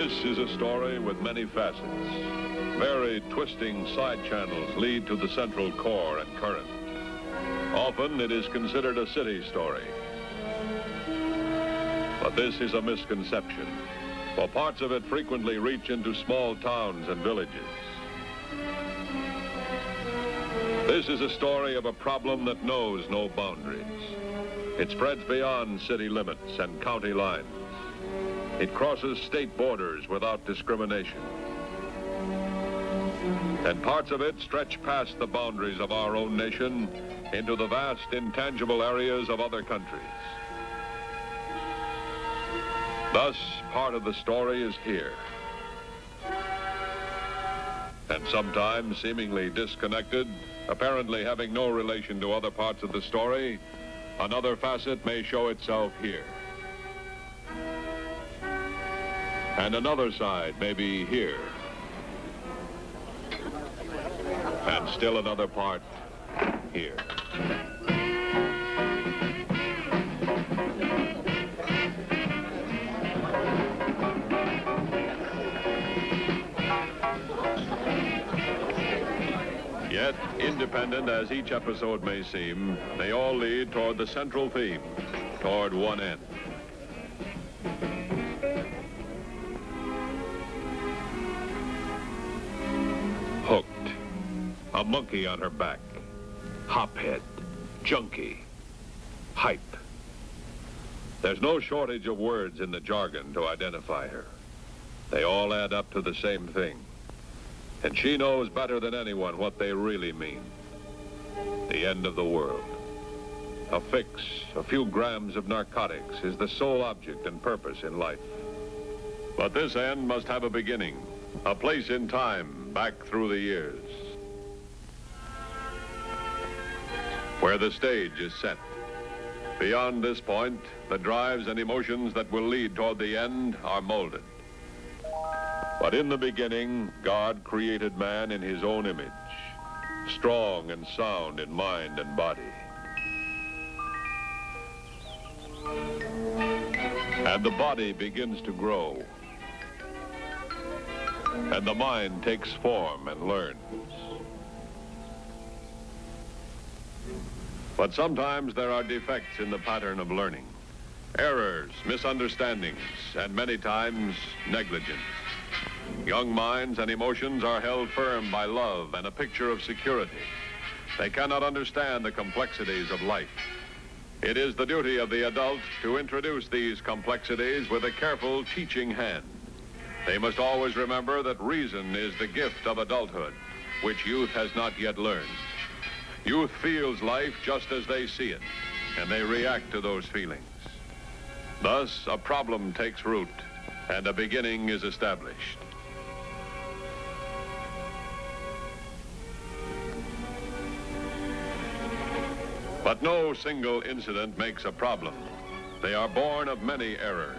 This is a story with many facets. Varied, twisting side channels lead to the central core and current. Often it is considered a city story. But this is a misconception, for parts of it frequently reach into small towns and villages. This is a story of a problem that knows no boundaries. It spreads beyond city limits and county lines. It crosses state borders without discrimination. And parts of it stretch past the boundaries of our own nation into the vast, intangible areas of other countries. Thus, part of the story is here. And sometimes seemingly disconnected, apparently having no relation to other parts of the story, another facet may show itself here. And another side may be here. And still another part here. Yet, independent as each episode may seem, they all lead toward the central theme, toward one end. Hooked. A monkey on her back. Hophead. Junkie. Hype. There's no shortage of words in the jargon to identify her. They all add up to the same thing. And she knows better than anyone what they really mean. The end of the world. A fix, a few grams of narcotics is the sole object and purpose in life. But this end must have a beginning, a place in time back through the years, where the stage is set. Beyond this point, the drives and emotions that will lead toward the end are molded. But in the beginning, God created man in his own image, strong and sound in mind and body. And the body begins to grow. And the mind takes form and learns. But sometimes there are defects in the pattern of learning. Errors, misunderstandings, and many times negligence. Young minds and emotions are held firm by love and a picture of security. They cannot understand the complexities of life. It is the duty of the adult to introduce these complexities with a careful teaching hand. They must always remember that reason is the gift of adulthood, which youth has not yet learned. Youth feels life just as they see it, and they react to those feelings. Thus, a problem takes root, and a beginning is established. But no single incident makes a problem. They are born of many errors.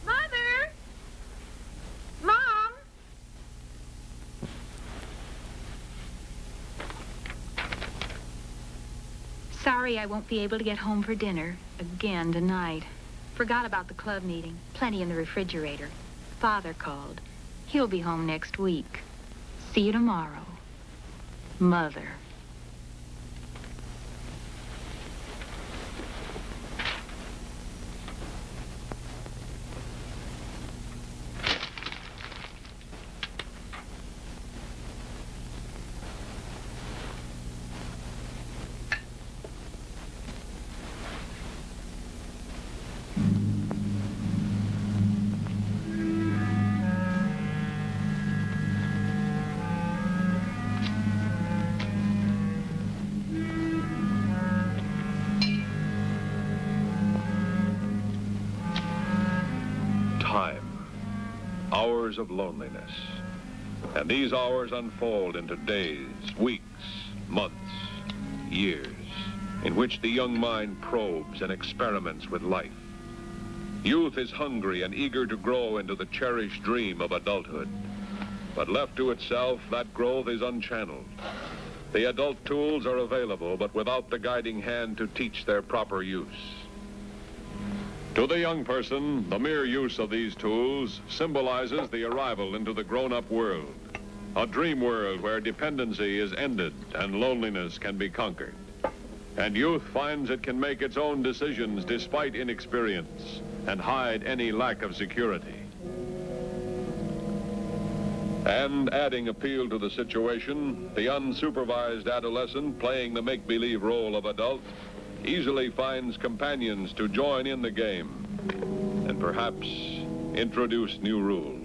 Mother! Mom! Sorry I won't be able to get home for dinner again tonight. Forgot about the club meeting. Plenty in the refrigerator. Father called. He'll be home next week. See you tomorrow. Mother. Hours of loneliness. And these hours unfold into days, weeks, months, years, in which the young mind probes and experiments with life. Youth is hungry and eager to grow into the cherished dream of adulthood. But left to itself, that growth is unchanneled. The adult tools are available, but without the guiding hand to teach their proper use. To the young person, the mere use of these tools symbolizes the arrival into the grown-up world, a dream world where dependency is ended and loneliness can be conquered. And youth finds it can make its own decisions despite inexperience and hide any lack of security. And adding appeal to the situation, the unsupervised adolescent playing the make-believe role of adult easily finds companions to join in the game and perhaps introduce new rules.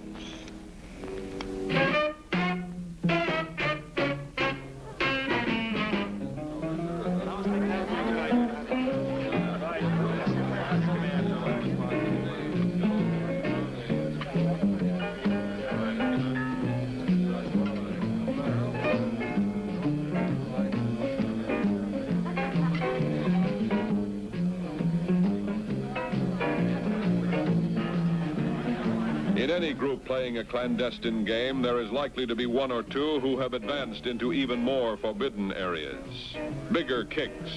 In any group playing a clandestine game, there is likely to be one or two who have advanced into even more forbidden areas. Bigger kicks.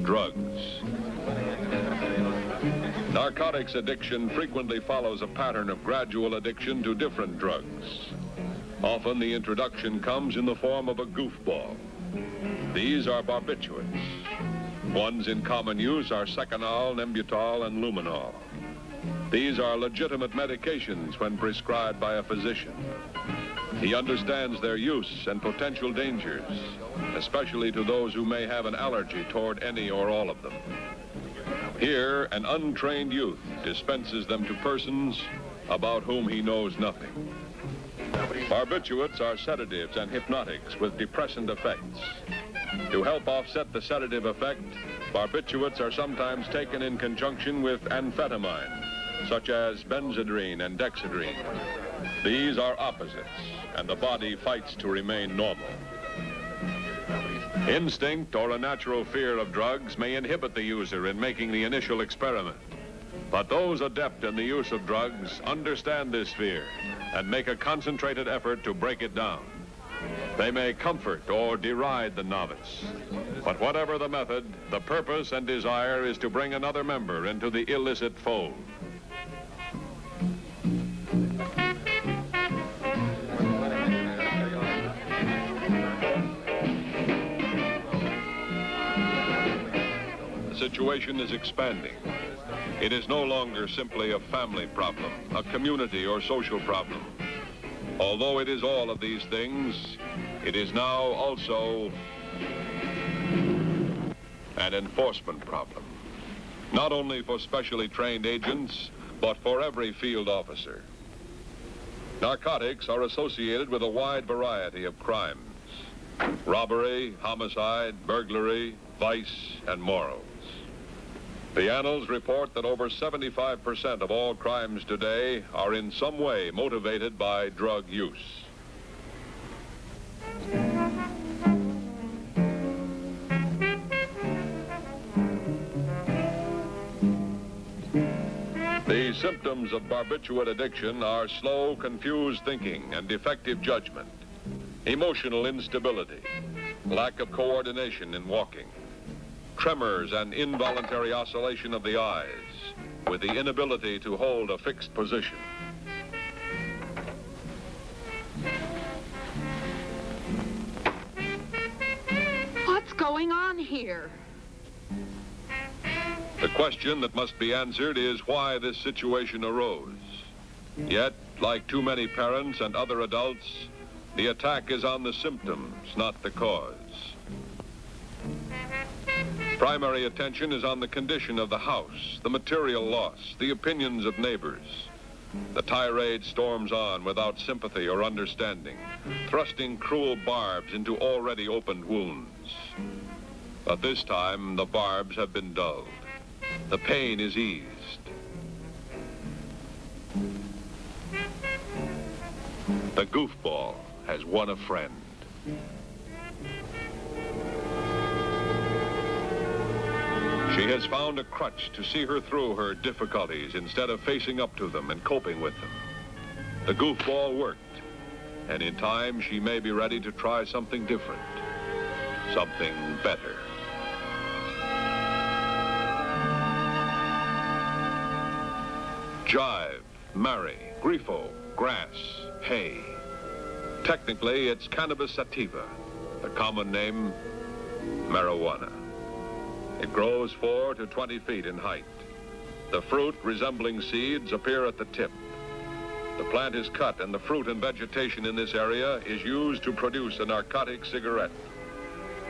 Drugs. Narcotics addiction frequently follows a pattern of gradual addiction to different drugs. Often the introduction comes in the form of a goofball. These are barbiturates. Ones in common use are seconal, nembutal, and luminol. These are legitimate medications when prescribed by a physician. He understands their use and potential dangers, especially to those who may have an allergy toward any or all of them. Here, an untrained youth dispenses them to persons about whom he knows nothing. Barbiturates are sedatives and hypnotics with depressant effects. To help offset the sedative effect, barbiturates are sometimes taken in conjunction with amphetamine, such as benzodrine and dexedrine. These are opposites, and the body fights to remain normal. Instinct or a natural fear of drugs may inhibit the user in making the initial experiment. But those adept in the use of drugs understand this fear and make a concentrated effort to break it down. They may comfort or deride the novice. But whatever the method, the purpose and desire is to bring another member into the illicit fold. The situation is expanding. It is no longer simply a family problem, a community or social problem. Although it is all of these things, it is now also an enforcement problem. Not only for specially trained agents, but for every field officer. Narcotics are associated with a wide variety of crimes: robbery, homicide, burglary, vice, and morals. The annals report that over 75% of all crimes today are in some way motivated by drug use. The symptoms of barbiturate addiction are slow, confused thinking and defective judgment, emotional instability, lack of coordination in walking, tremors and involuntary oscillation of the eyes, with the inability to hold a fixed position. What's going on here? The question that must be answered is why this situation arose. Yet, like too many parents and other adults, the attack is on the symptoms, not the cause. Primary attention is on the condition of the house, the material loss, the opinions of neighbors. The tirade storms on without sympathy or understanding, thrusting cruel barbs into already opened wounds. But this time, the barbs have been dulled. The pain is eased. The goofball has won a friend. She has found a crutch to see her through her difficulties instead of facing up to them and coping with them. The goofball worked. and in time she may be ready to try something different, something better. Jive, marry, grifo, grass, hay. Technically, it's cannabis sativa, the common name, marijuana. It grows 4 to 20 feet in height. The fruit, resembling seeds, appear at the tip. The plant is cut, and the fruit and vegetation in this area is used to produce a narcotic cigarette.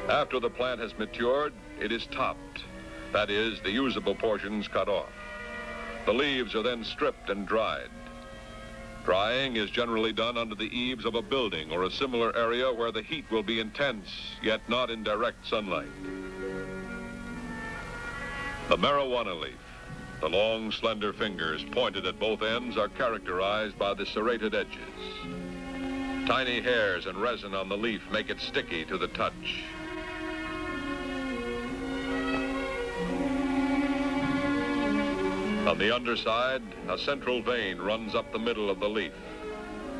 After the plant has matured, it is topped. That is, the usable portions cut off. The leaves are then stripped and dried. Drying is generally done under the eaves of a building or a similar area where the heat will be intense, yet not in direct sunlight. The marijuana leaf, the long, slender fingers pointed at both ends, are characterized by the serrated edges. Tiny hairs and resin on the leaf make it sticky to the touch. On the underside, a central vein runs up the middle of the leaf.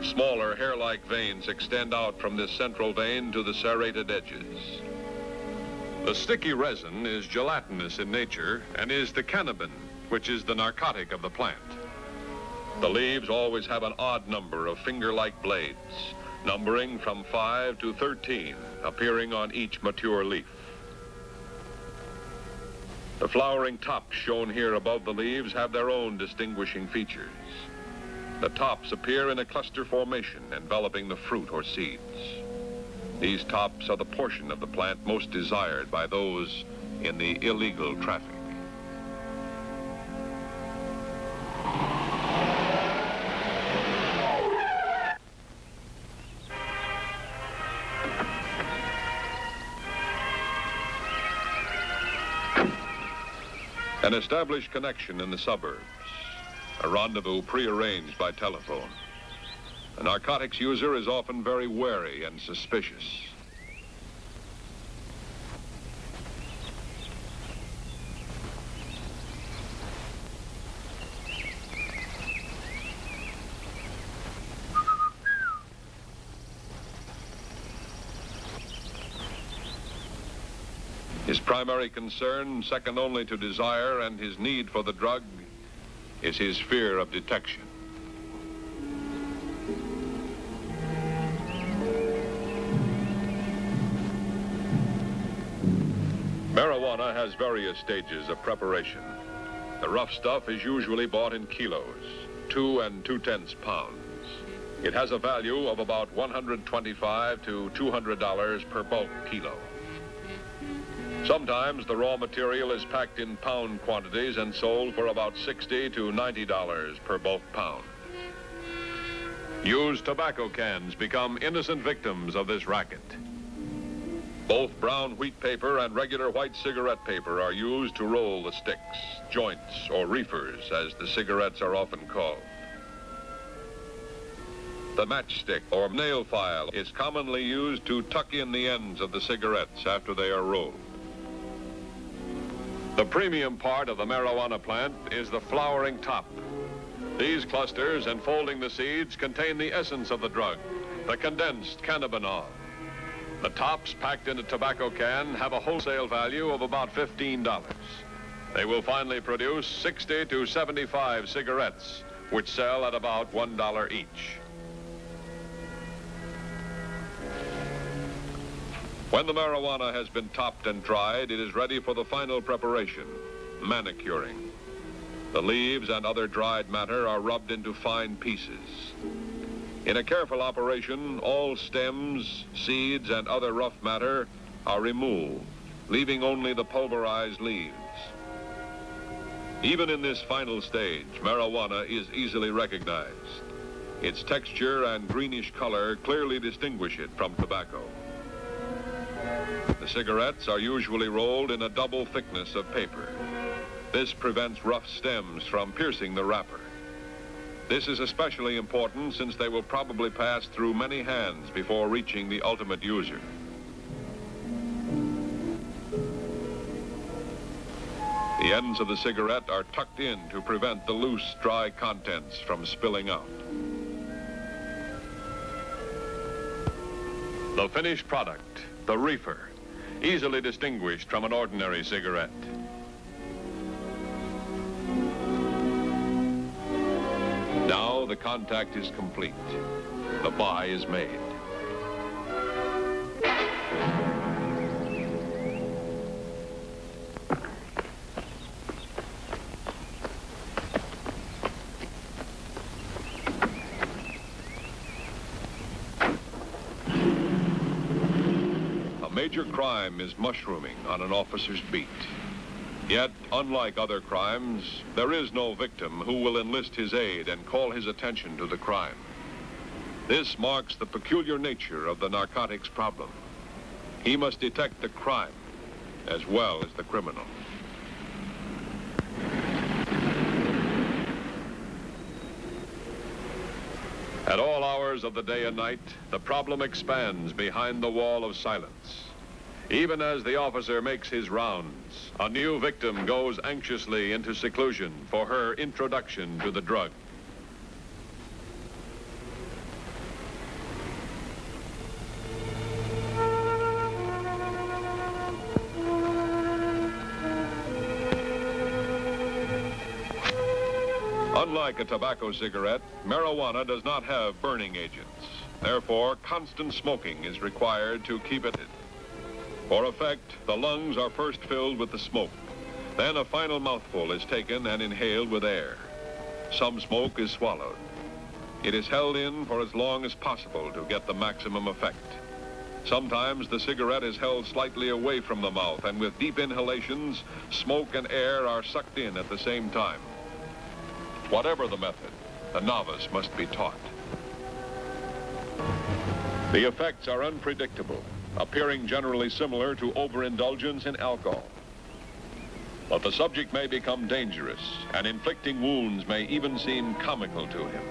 Smaller hair-like veins extend out from this central vein to the serrated edges. The sticky resin is gelatinous in nature and is the cannabin, which is the narcotic of the plant. The leaves always have an odd number of finger-like blades, numbering from 5 to 13, appearing on each mature leaf. The flowering tops shown here above the leaves have their own distinguishing features. The tops appear in a cluster formation enveloping the fruit or seeds. These tops are the portion of the plant most desired by those in the illegal traffic. An established connection in the suburbs, a rendezvous prearranged by telephone. A narcotics user is often very wary and suspicious. His primary concern, second only to desire and his need for the drug, is his fear of detection. Marijuana has various stages of preparation. The rough stuff is usually bought in kilos, 2 2/10 pounds. It has a value of about $125 to $200 per bulk kilo. Sometimes the raw material is packed in pound quantities and sold for about $60 to $90 per bulk pound. Used tobacco cans become innocent victims of this racket. Both brown wheat paper and regular white cigarette paper are used to roll the sticks, joints, or reefers, as the cigarettes are often called. The matchstick or nail file is commonly used to tuck in the ends of the cigarettes after they are rolled. The premium part of the marijuana plant is the flowering top. These clusters enfolding the seeds contain the essence of the drug, the condensed cannabinol. The tops packed in a tobacco can have a wholesale value of about $15. They will finally produce 60 to 75 cigarettes, which sell at about $1 each. When the marijuana has been topped and dried, it is ready for the final preparation, manicuring. The leaves and other dried matter are rubbed into fine pieces. In a careful operation, all stems, seeds, and other rough matter are removed, leaving only the pulverized leaves. Even in this final stage, marijuana is easily recognized. Its texture and greenish color clearly distinguish it from tobacco. The cigarettes are usually rolled in a double thickness of paper. This prevents rough stems from piercing the wrapper. This is especially important since they will probably pass through many hands before reaching the ultimate user. The ends of the cigarette are tucked in to prevent the loose, dry contents from spilling out. The finished product, the reefer, easily distinguished from an ordinary cigarette. Now the contact is complete. The buy is made. A major crime is mushrooming on an officer's beat. Yet, unlike other crimes, there is no victim who will enlist his aid and call his attention to the crime. This marks the peculiar nature of the narcotics problem. He must detect the crime as well as the criminal. At all hours of the day and night, the problem expands behind the wall of silence. Even as the officer makes his rounds, a new victim goes anxiously into seclusion for her introduction to the drug. Unlike a tobacco cigarette, marijuana does not have burning agents. Therefore, constant smoking is required to keep it. For effect, the lungs are first filled with the smoke. Then a final mouthful is taken and inhaled with air. Some smoke is swallowed. It is held in for as long as possible to get the maximum effect. Sometimes the cigarette is held slightly away from the mouth, and with deep inhalations, smoke and air are sucked in at the same time. Whatever the method, the novice must be taught. The effects are unpredictable, appearing generally similar to overindulgence in alcohol. But the subject may become dangerous, and inflicting wounds may even seem comical to him.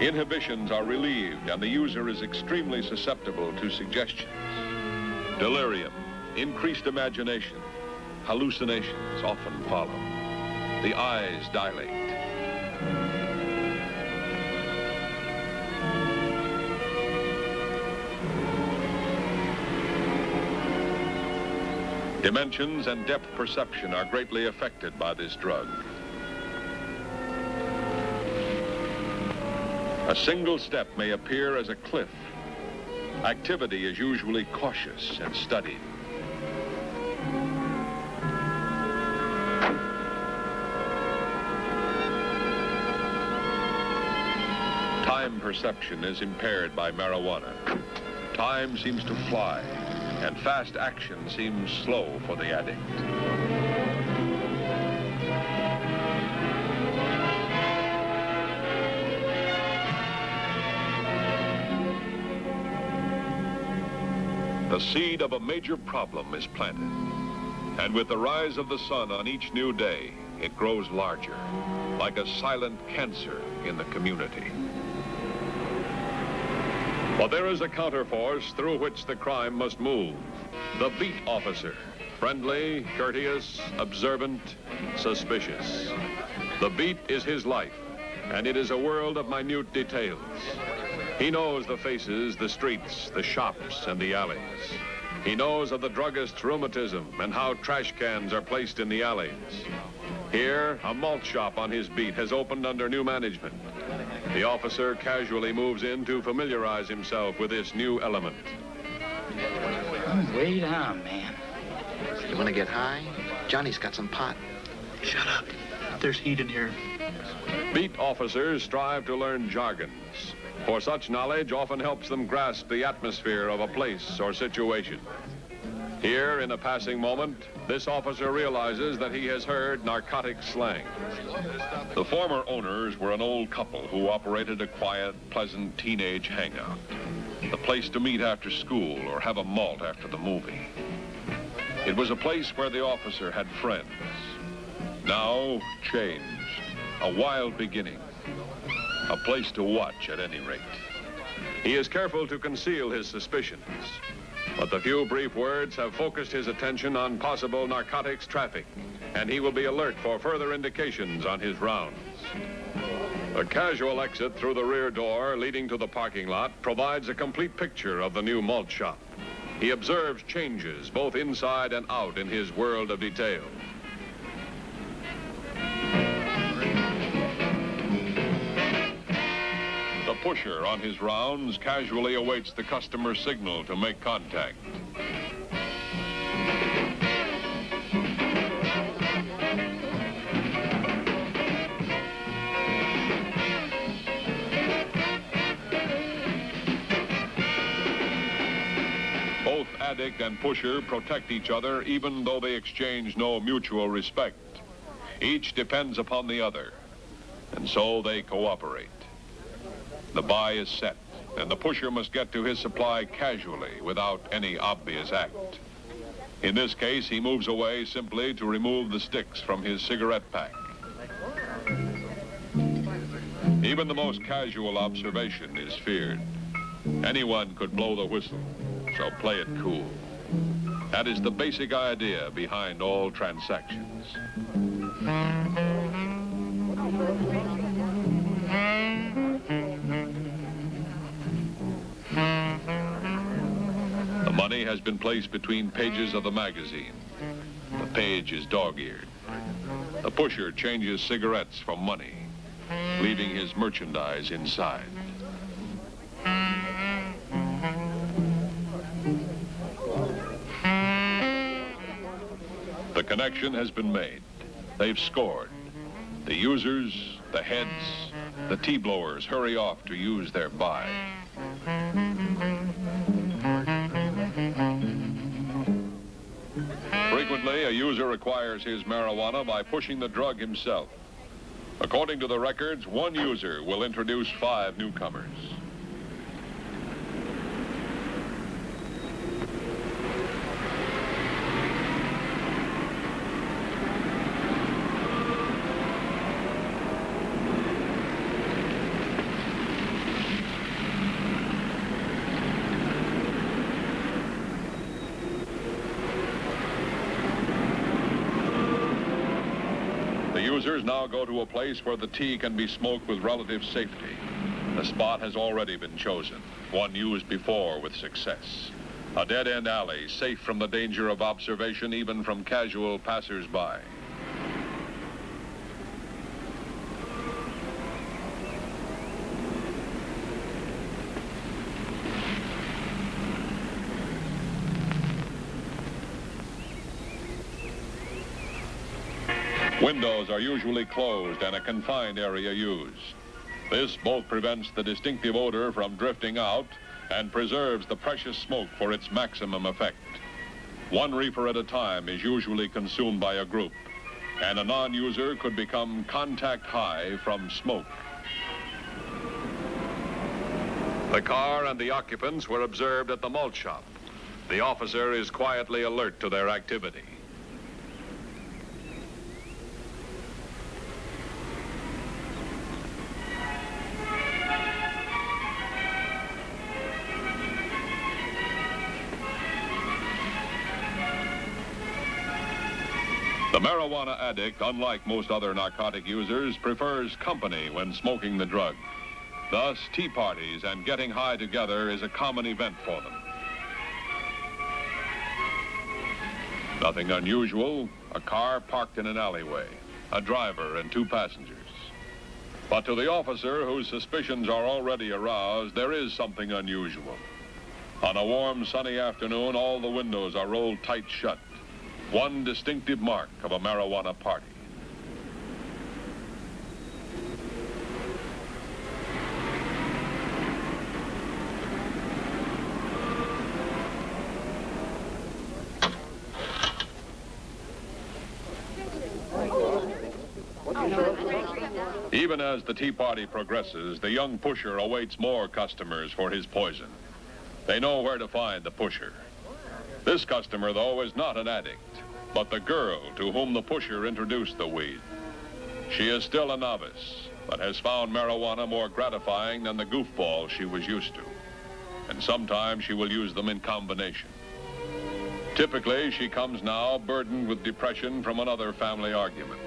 Inhibitions are relieved, and the user is extremely susceptible to suggestions. Delirium, increased imagination, hallucinations often follow. The eyes dilate. Dimensions and depth perception are greatly affected by this drug. A single step may appear as a cliff. Activity is usually cautious and studied. Time perception is impaired by marijuana. Time seems to fly, and fast action seems slow for the addict. The seed of a major problem is planted, and with the rise of the sun on each new day, it grows larger, like a silent cancer in the community. But there is a counterforce through which the crime must move. The beat officer, friendly, courteous, observant, suspicious. The beat is his life, and it is a world of minute details. He knows the faces, the streets, the shops, and the alleys. He knows of the druggist's rheumatism and how trash cans are placed in the alleys. Here, a malt shop on his beat has opened under new management. The officer casually moves in to familiarize himself with this new element. Way down, man. You want to get high? Johnny's got some pot. Shut up. There's heat in here. Beat officers strive to learn jargons, for such knowledge often helps them grasp the atmosphere of a place or situation. Here, in a passing moment, this officer realizes that he has heard narcotic slang. The former owners were an old couple who operated a quiet, pleasant teenage hangout, the place to meet after school or have a malt after the movie. It was a place where the officer had friends. Now, changed, a wild beginning, a place to watch at any rate. He is careful to conceal his suspicions, but the few brief words have focused his attention on possible narcotics traffic, and he will be alert for further indications on his rounds. A casual exit through the rear door leading to the parking lot provides a complete picture of the new malt shop. He observes changes both inside and out in his world of detail. The pusher on his rounds casually awaits the customer's signal to make contact. Both addict and pusher protect each other even though they exchange no mutual respect. Each depends upon the other, and so they cooperate. The buy is set, and the pusher must get to his supply casually without any obvious act. In this case, he moves away simply to remove the sticks from his cigarette pack. Even the most casual observation is feared. Anyone could blow the whistle, so play it cool. That is the basic idea behind all transactions. The money has been placed between pages of the magazine. The page is dog-eared. The pusher changes cigarettes for money, leaving his merchandise inside. The connection has been made. They've scored. The users, the heads, the tea-blowers hurry off to use their buy. Frequently, a user acquires his marijuana by pushing the drug himself. According to the records, one user will introduce 5 newcomers. Users now go to a place where the tea can be smoked with relative safety. The spot has already been chosen, one used before with success. A dead-end alley, safe from the danger of observation even from casual passers-by. Windows are usually closed and a confined area used. This both prevents the distinctive odor from drifting out and preserves the precious smoke for its maximum effect. One reefer at a time is usually consumed by a group, and a non-user could become contact high from smoke. The car and the occupants were observed at the malt shop. The officer is quietly alert to their activity. The marijuana addict, unlike most other narcotic users, prefers company when smoking the drug. Thus, tea parties and getting high together is a common event for them. Nothing unusual, a car parked in an alleyway, a driver and 2 passengers. But to the officer, whose suspicions are already aroused, there is something unusual. On a warm, sunny afternoon, all the windows are rolled tight shut. One distinctive mark of a marijuana party. Even as the tea party progresses, the young pusher awaits more customers for his poison. They know where to find the pusher. This customer, though, is not an addict, but the girl to whom the pusher introduced the weed. She is still a novice, but has found marijuana more gratifying than the goofball she was used to. And sometimes she will use them in combination. Typically, she comes now burdened with depression from another family argument.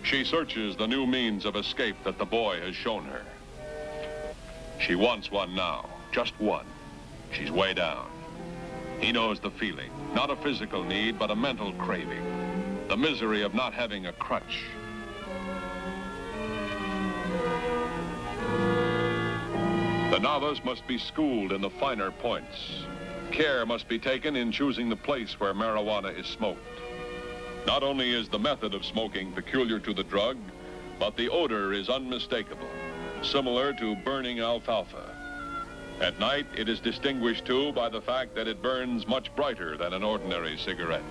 She searches the new means of escape that the boy has shown her. She wants one now, just one. She's way down. He knows the feeling, not a physical need, but a mental craving. The misery of not having a crutch. The novice must be schooled in the finer points. Care must be taken in choosing the place where marijuana is smoked. Not only is the method of smoking peculiar to the drug, but the odor is unmistakable, similar to burning alfalfa. At night, it is distinguished, too, by the fact that it burns much brighter than an ordinary cigarette.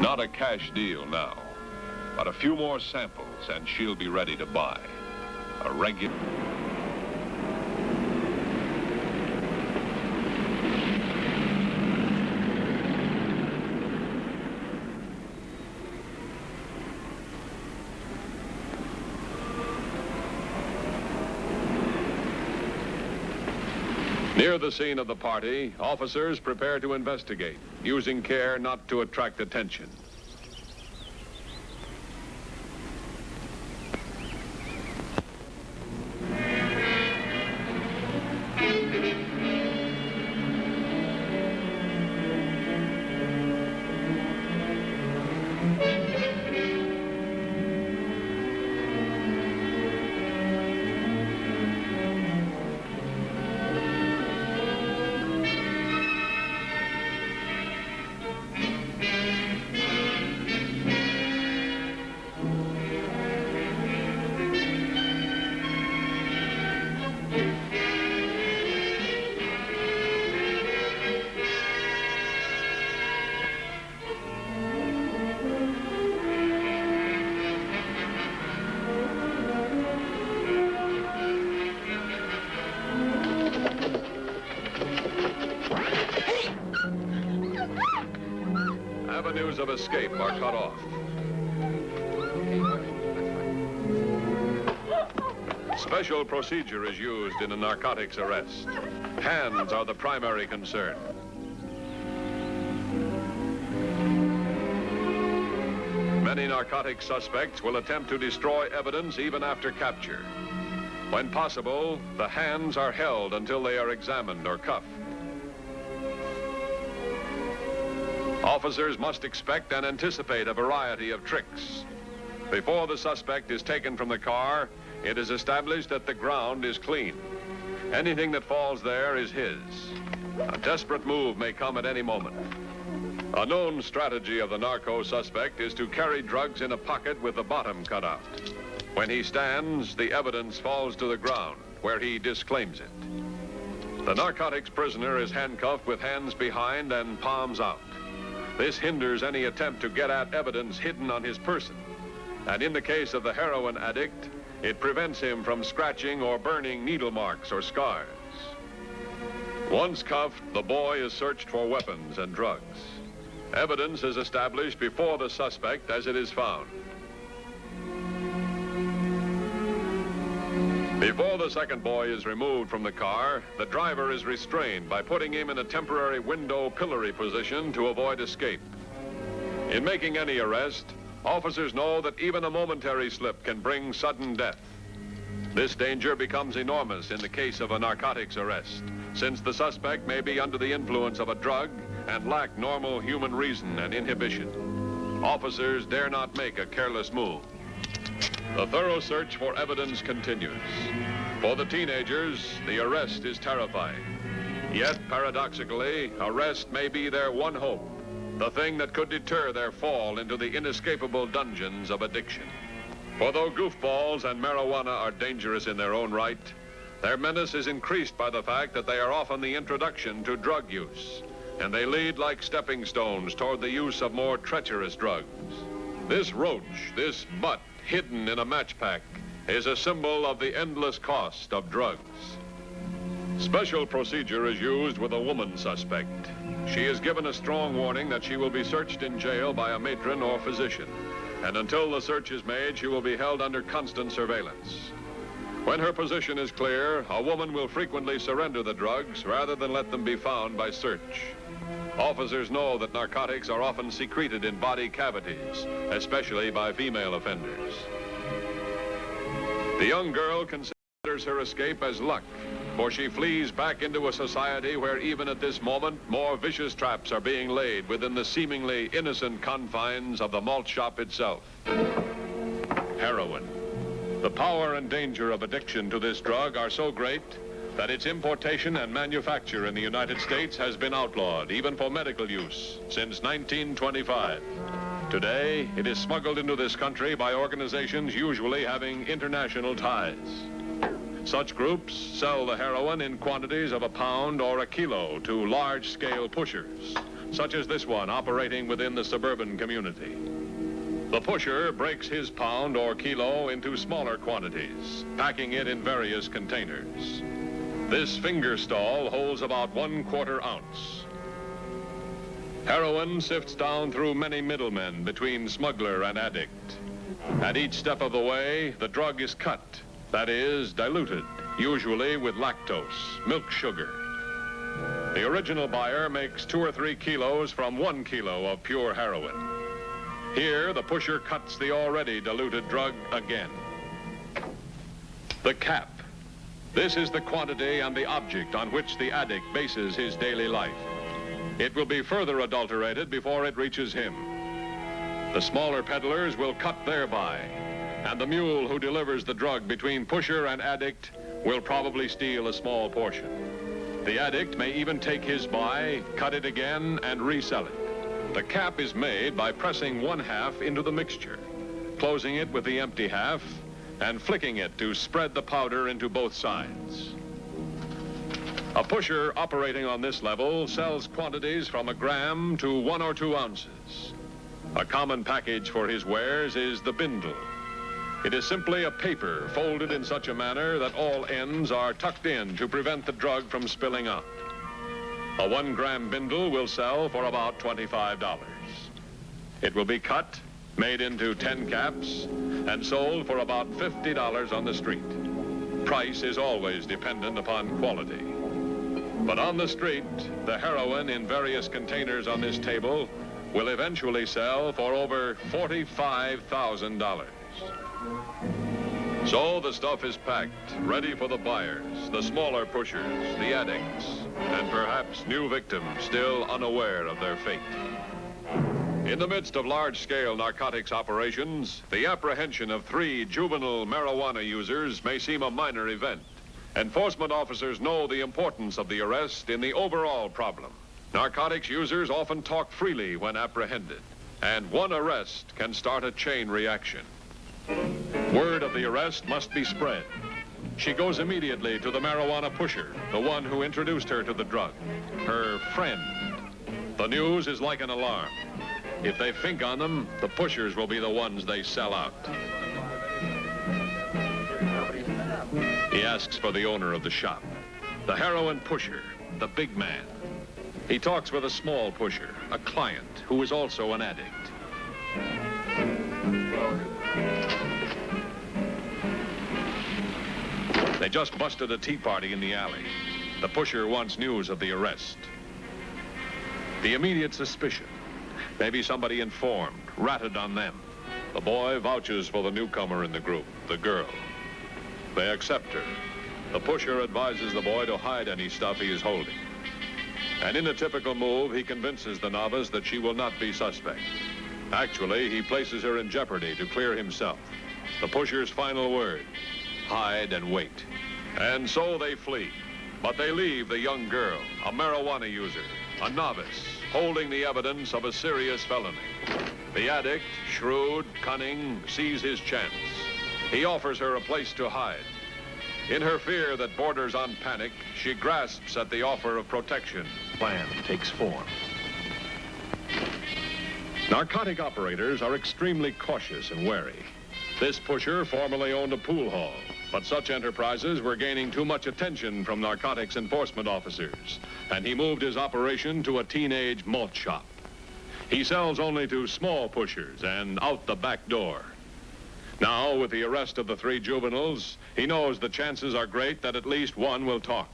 Not a cash deal now, but a few more samples and she'll be ready to buy. A regular... Near the scene of the party, officers prepare to investigate, using care not to attract attention. Avenues of escape are cut off. Special procedure is used in a narcotics arrest. Hands are the primary concern. Many narcotic suspects will attempt to destroy evidence even after capture. When possible, the hands are held until they are examined or cuffed. Officers must expect and anticipate a variety of tricks. Before the suspect is taken from the car, it is established that the ground is clean. Anything that falls there is his. A desperate move may come at any moment. A known strategy of the narco suspect is to carry drugs in a pocket with the bottom cut out. When he stands, the evidence falls to the ground, where he disclaims it. The narcotics prisoner is handcuffed with hands behind and palms out. This hinders any attempt to get at evidence hidden on his person. And in the case of the heroin addict, it prevents him from scratching or burning needle marks or scars. Once cuffed, the boy is searched for weapons and drugs. Evidence is established before the suspect as it is found. Before the second boy is removed from the car, the driver is restrained by putting him in a temporary window pillory position to avoid escape. In making any arrest, officers know that even a momentary slip can bring sudden death. This danger becomes enormous in the case of a narcotics arrest, since the suspect may be under the influence of a drug and lack normal human reason and inhibition. Officers dare not make a careless move. The thorough search for evidence continues. For the teenagers, the arrest is terrifying. Yet, paradoxically, arrest may be their one hope, the thing that could deter their fall into the inescapable dungeons of addiction. For though goofballs and marijuana are dangerous in their own right, their menace is increased by the fact that they are often the introduction to drug use, and they lead like stepping stones toward the use of more treacherous drugs. This roach, this butt, hidden in a match pack, is a symbol of the endless cost of drugs. Special procedure is used with a woman suspect. She is given a strong warning that she will be searched in jail by a matron or physician, and until the search is made, she will be held under constant surveillance. When her position is clear, a woman will frequently surrender the drugs rather than let them be found by search. Officers know that narcotics are often secreted in body cavities, especially by female offenders. The young girl considers her escape as luck, for she flees back into a society where even at this moment, more vicious traps are being laid within the seemingly innocent confines of the malt shop itself. Heroin. The power and danger of addiction to this drug are so great that its importation and manufacture in the United States has been outlawed, even for medical use, since 1925. Today, it is smuggled into this country by organizations usually having international ties. Such groups sell the heroin in quantities of a pound or a kilo to large-scale pushers, such as this one operating within the suburban community. The pusher breaks his pound or kilo into smaller quantities, packing it in various containers. This finger stall holds about 1/4 ounce. Heroin sifts down through many middlemen between smuggler and addict. At each step of the way, the drug is cut, that is, diluted, usually with lactose, milk sugar. The original buyer makes 2 or 3 kilos from 1 kilo of pure heroin. Here, the pusher cuts the already diluted drug again. The cap. This is the quantity and the object on which the addict bases his daily life. It will be further adulterated before it reaches him. The smaller peddlers will cut thereby, and the mule who delivers the drug between pusher and addict will probably steal a small portion. The addict may even take his buy, cut it again, and resell it. The cap is made by pressing 1/2 into the mixture, closing it with the empty half, and flicking it to spread the powder into both sides. A pusher operating on this level sells quantities from 1 gram to 1 or 2 ounces. A common package for his wares is the bindle. It is simply a paper folded in such a manner that all ends are tucked in to prevent the drug from spilling out. A 1 gram bindle will sell for about $25. It will be cut, made into 10 caps, and sold for about $50 on the street. Price is always dependent upon quality. But on the street, the heroin in various containers on this table will eventually sell for over $45,000. So the stuff is packed, ready for the buyers, the smaller pushers, the addicts, and perhaps new victims still unaware of their fate. In the midst of large-scale narcotics operations, the apprehension of 3 juvenile marijuana users may seem a minor event. Enforcement officers know the importance of the arrest in the overall problem. Narcotics users often talk freely when apprehended, and one arrest can start a chain reaction. Word of the arrest must be spread. She goes immediately to the marijuana pusher, the one who introduced her to the drug, her friend. The news is like an alarm. If they think on them, the pushers will be the ones they sell out. He asks for the owner of the shop, the heroin pusher, the big man. He talks with a small pusher, a client who is also an addict. They just busted a tea party in the alley. The pusher wants news of the arrest. The immediate suspicion. Maybe somebody informed, ratted on them. The boy vouches for the newcomer in the group, the girl. They accept her. The pusher advises the boy to hide any stuff he is holding. And in a typical move, he convinces the novice that she will not be suspect. Actually, he places her in jeopardy to clear himself. The pusher's final word, hide and wait. And so they flee. But they leave the young girl, a marijuana user, a novice, holding the evidence of a serious felony. The addict, shrewd, cunning, sees his chance. He offers her a place to hide. In her fear that borders on panic, she grasps at the offer of protection. Plan takes form. Narcotic operators are extremely cautious and wary. This pusher formerly owned a pool hall, but such enterprises were gaining too much attention from narcotics enforcement officers, and he moved his operation to a teenage malt shop. He sells only to small pushers and out the back door. Now, with the arrest of the 3 juveniles, he knows the chances are great that at least one will talk.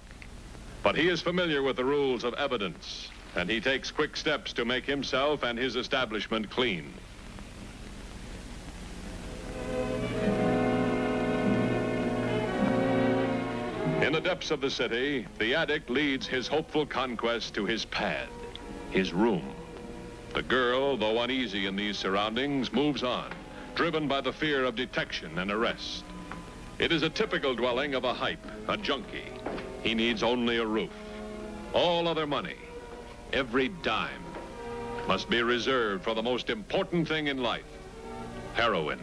But he is familiar with the rules of evidence. and he takes quick steps to make himself and his establishment clean. In the depths of the city, the addict leads his hopeful conquest to his pad, his room. The girl, though uneasy in these surroundings, moves on, driven by the fear of detection and arrest. It is a typical dwelling of a hype, a junkie. He needs only a roof. All other money, every dime, must be reserved for the most important thing in life, heroin.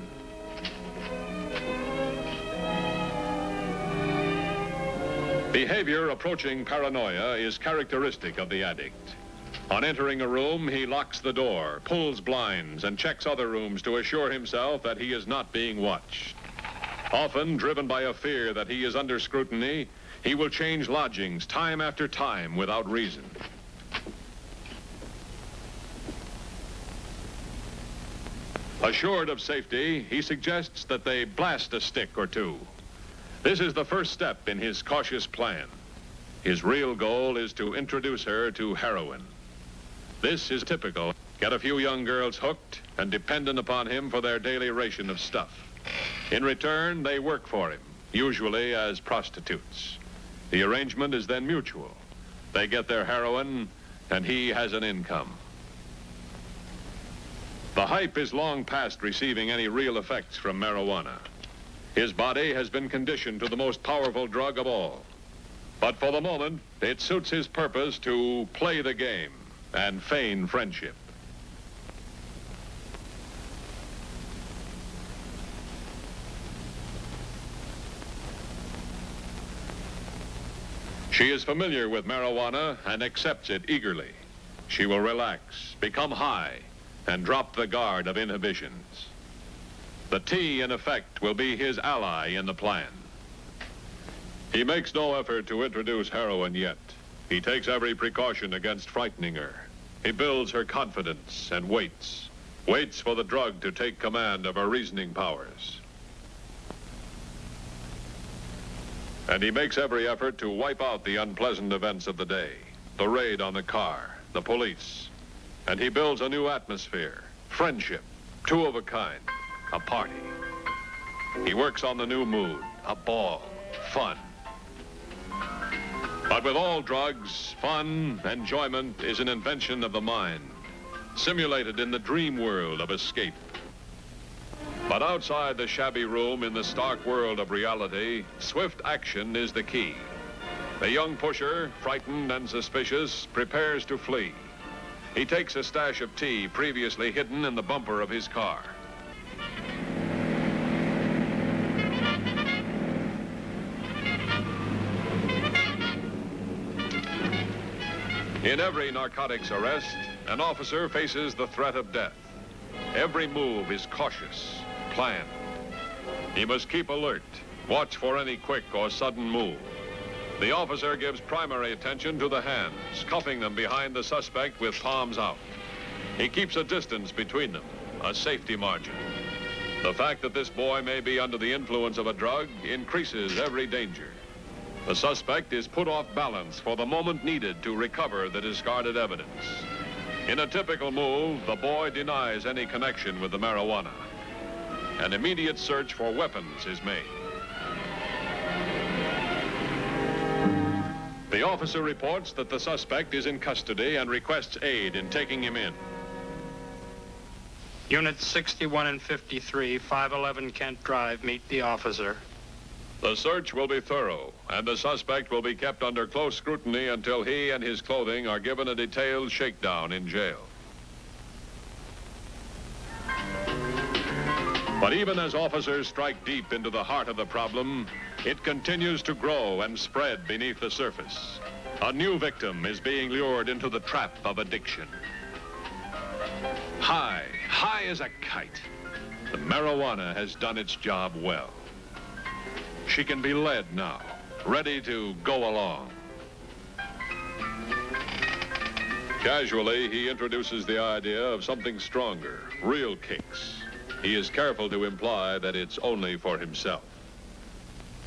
Behavior approaching paranoia is characteristic of the addict. On entering a room, he locks the door, pulls blinds, and checks other rooms to assure himself that he is not being watched. Often, driven by a fear that he is under scrutiny, he will change lodgings time after time without reason. Assured of safety, he suggests that they blast a stick or two. This is the first step in his cautious plan. His real goal is to introduce her to heroin. This is typical. Get a few young girls hooked and dependent upon him for their daily ration of stuff. In return, they work for him, usually as prostitutes. The arrangement is then mutual. They get their heroin, and he has an income. The hype is long past receiving any real effects from marijuana. His body has been conditioned to the most powerful drug of all. But for the moment, it suits his purpose to play the game and feign friendship. She is familiar with marijuana and accepts it eagerly. She will relax, become high, and drop the guard of inhibitions. The tea, in effect, will be his ally in the plan. He makes no effort to introduce heroin yet. He takes every precaution against frightening her. He builds her confidence and waits for the drug to take command of her reasoning powers. And he makes every effort to wipe out the unpleasant events of the day, the raid on the car, the police. And he builds a new atmosphere, friendship, two of a kind. A party. He works on the new mood, a ball, fun. But with all drugs, fun, enjoyment is an invention of the mind, simulated in the dream world of escape. But outside the shabby room in the stark world of reality, swift action is the key. The young pusher, frightened and suspicious, prepares to flee. He takes a stash of tea previously hidden in the bumper of his car. In every narcotics arrest, an officer faces the threat of death. Every move is cautious, planned. He must keep alert, watch for any quick or sudden move. The officer gives primary attention to the hands, cuffing them behind the suspect with palms out. He keeps a distance between them, a safety margin. The fact that this boy may be under the influence of a drug increases every danger. The suspect is put off balance for the moment needed to recover the discarded evidence. In a typical move, the boy denies any connection with the marijuana. An immediate search for weapons is made. The officer reports that the suspect is in custody and requests aid in taking him in. Units 61 and 53, 511 Kent Drive, meet the officer. The search will be thorough, and the suspect will be kept under close scrutiny until he and his clothing are given a detailed shakedown in jail. But even as officers strike deep into the heart of the problem, it continues to grow and spread beneath the surface. A new victim is being lured into the trap of addiction. High as a kite. The marijuana has done its job well. She can be led now, ready to go along. Casually, he introduces the idea of something stronger, real kicks. He is careful to imply that it's only for himself.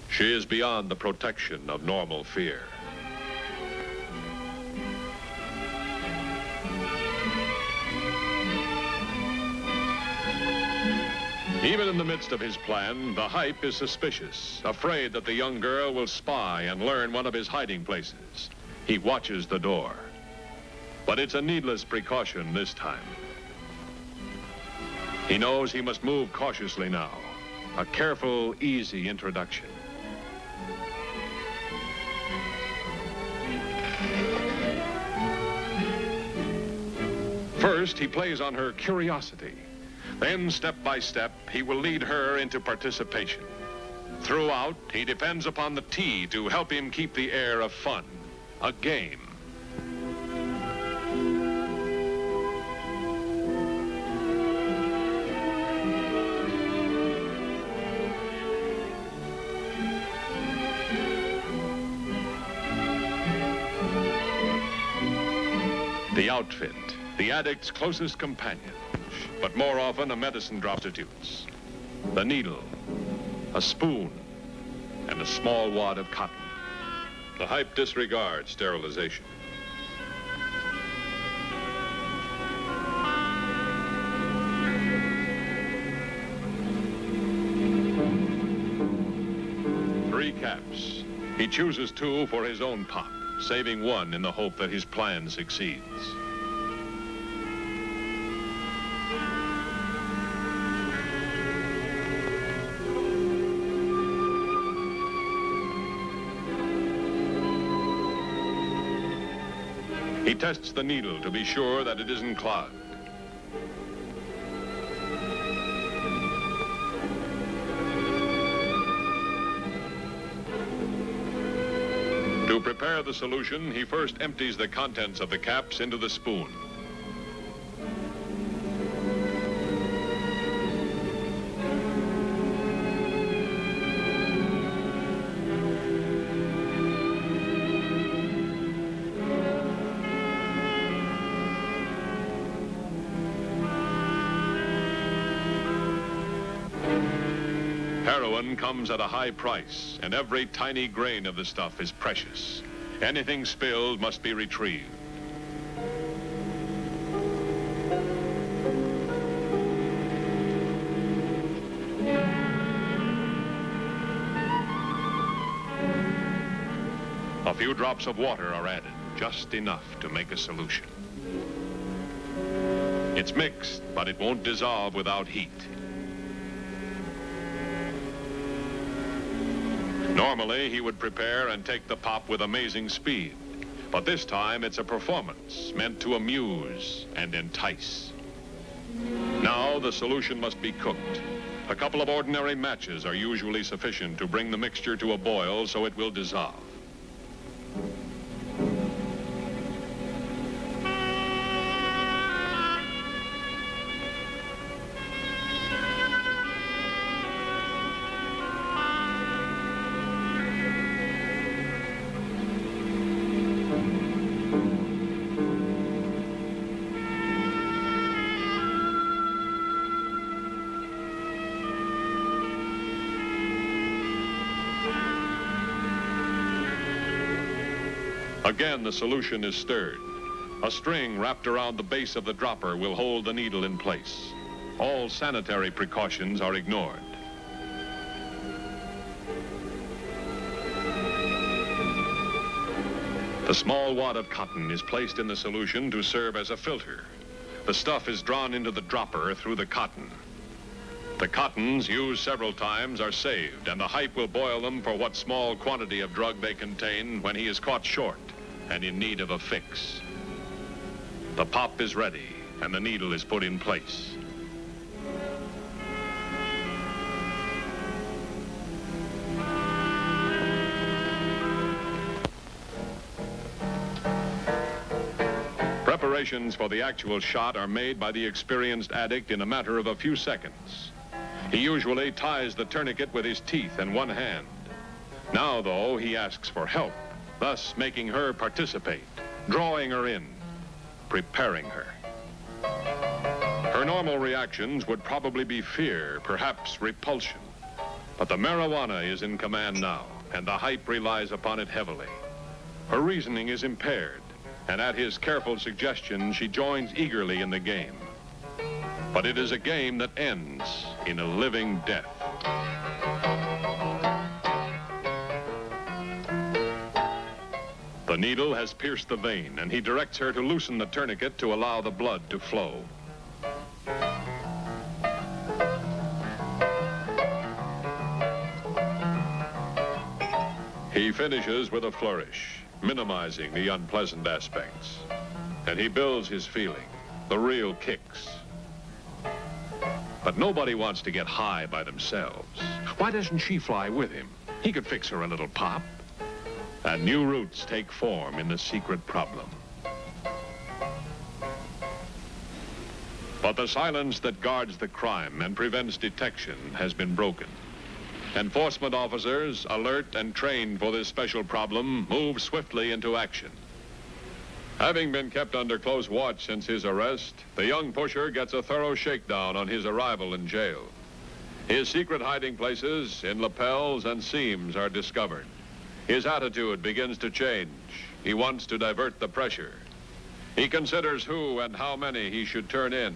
She is beyond the protection of normal fear. Even in the midst of his plan, the hype is suspicious, afraid that the young girl will spy and learn one of his hiding places. He watches the door. But it's a needless precaution this time. He knows he must move cautiously now. A careful, easy introduction. First, he plays on her curiosity. Then, step by step, he will lead her into participation. Throughout, he depends upon the tea to help him keep the air of fun, a game. The outfit, the addict's closest companion, but more often a medicine drop substitutes. The needle, a spoon, and a small wad of cotton. The hype disregards sterilization. Three caps. He chooses two for his own pop, saving one in the hope that his plan succeeds. He tests the needle to be sure that it isn't clogged. To prepare the solution, he first empties the contents of the caps into the spoon. Heroin comes at a high price, and every tiny grain of the stuff is precious. Anything spilled must be retrieved. A few drops of water are added, just enough to make a solution. It's mixed, but it won't dissolve without heat. Normally, he would prepare and take the pop with amazing speed. But this time, it's a performance meant to amuse and entice. Now, the solution must be cooked. A couple of ordinary matches are usually sufficient to bring the mixture to a boil so it will dissolve. Again, the solution is stirred. A string wrapped around the base of the dropper will hold the needle in place. All sanitary precautions are ignored. The small wad of cotton is placed in the solution to serve as a filter. The stuff is drawn into the dropper through the cotton. The cottons, used several times, are saved, and the hype will boil them for what small quantity of drug they contain when he is caught short and in need of a fix. The pop is ready, and the needle is put in place. Preparations for the actual shot are made by the experienced addict in a matter of a few seconds. He usually ties the tourniquet with his teeth in one hand. Now, though, he asks for help, thus making her participate, drawing her in, preparing her. Her normal reactions would probably be fear, perhaps repulsion. But the marijuana is in command now, and the hype relies upon it heavily. Her reasoning is impaired, and at his careful suggestion, she joins eagerly in the game. But it is a game that ends in a living death. The needle has pierced the vein, and he directs her to loosen the tourniquet to allow the blood to flow. He finishes with a flourish, minimizing the unpleasant aspects. And he builds his feeling, the real kicks. But nobody wants to get high by themselves. Why doesn't she fly with him? He could fix her a little pop. And new roots take form in the secret problem. But the silence that guards the crime and prevents detection has been broken. Enforcement officers, alert and trained for this special problem, move swiftly into action. Having been kept under close watch since his arrest, the young pusher gets a thorough shakedown on his arrival in jail. His secret hiding places in lapels and seams are discovered. His attitude begins to change. He wants to divert the pressure. He considers who and how many he should turn in.